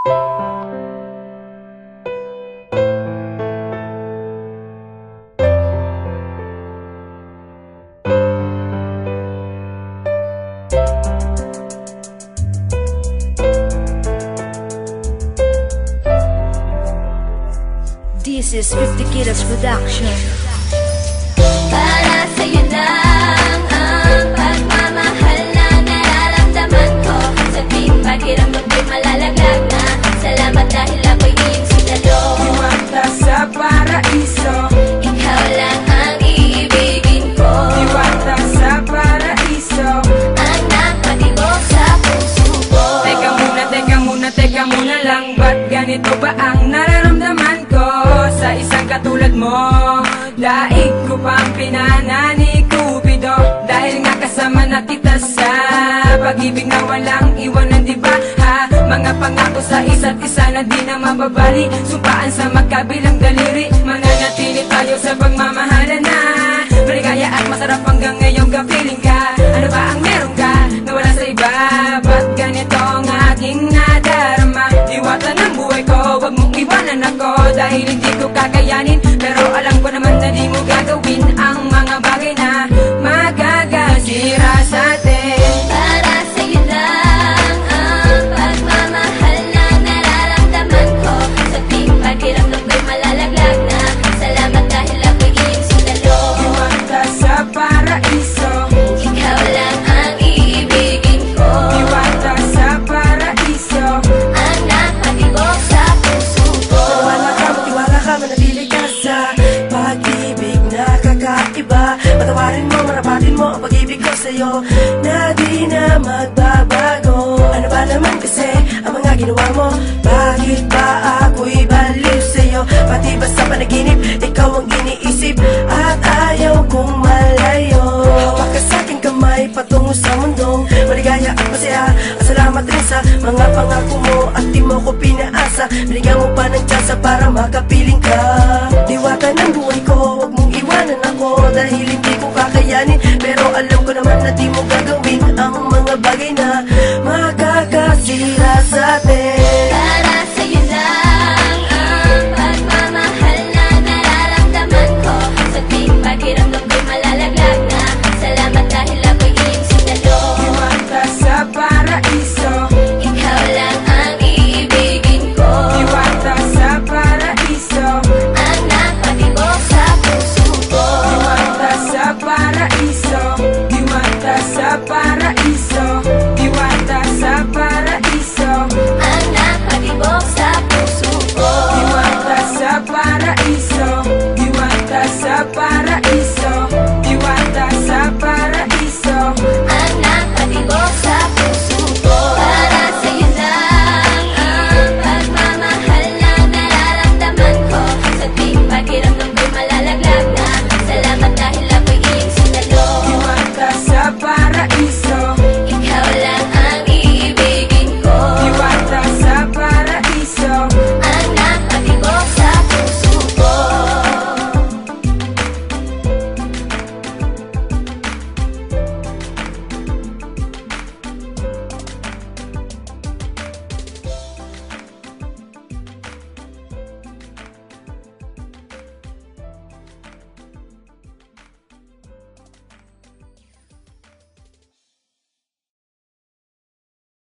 This is 50 Kilos Production. Para sa'yo lang ang pagmamahal na nararamdaman ko. Sabing pakiramdam ko'y malalaglag na. Salamat dahil ako'y iyong sinalo. Diwata sa paraiso, Ikaw lang ang iibigin ko. diwata sa paraiso. Ang nakatibok sa puso ko. Teka muna lang. Ba't ganito ba ang nararamdaman ko sa isang katulad mo? Daig ko pang pinana ni Cupido, dahil nga kasama na kita sa pag-ibig na walang iwanan, diba ha? Mga pangako sa isa't isa na di na mababali, sumpaan sa magkabilang daliri. Mananatili tayo sa pagmamahalan na maligaya at masarap hanggang ngayong kapiling ka. Ano ba ang meron ka na wala sa iba? Ba't ganito ang aking nadarama? Diwata ng buhay ko, wag mong iwanan ako, dahil hindi ko kakayanin. Pero alam ko naman na di mo gagawin ang mga bagay na magagasira sa atin. Para sa'yo lang ang pagmamahal na nararamdaman ko. Sabing pakiramdam ko'y malalaglag na. Salamat dahil ako'y iyong sinalo. Diwata sa paraiso, Ikaw lang ang iibigin ko. diwata sa paraiso. Ang nakatibok sa puso ko. Tiwala ka, manatili ka sa pag-ibig na kakaiba. Patawarin mo, marapatin mo ang pag-ibig ko sa'yo na di na magbabago. Ano ba naman kasi ang mga ginawa mo? Bakit ba ako'y baliw sa'yo? Pati ba sa panaginip, ikaw ang iniisip at ayaw kong malayo. Hawak ka sa aking kamay patungo sa mundong maligaya at masaya. At salamat rin sa mga pangako mo at di mo ko pinaasa. Binigyan mo pa ng tsansa para makapiling ka. Diwata ng buhay ko, huwag mong iwanan ako, dahil hindi ko kakayanin. Pero alam ko naman na di mo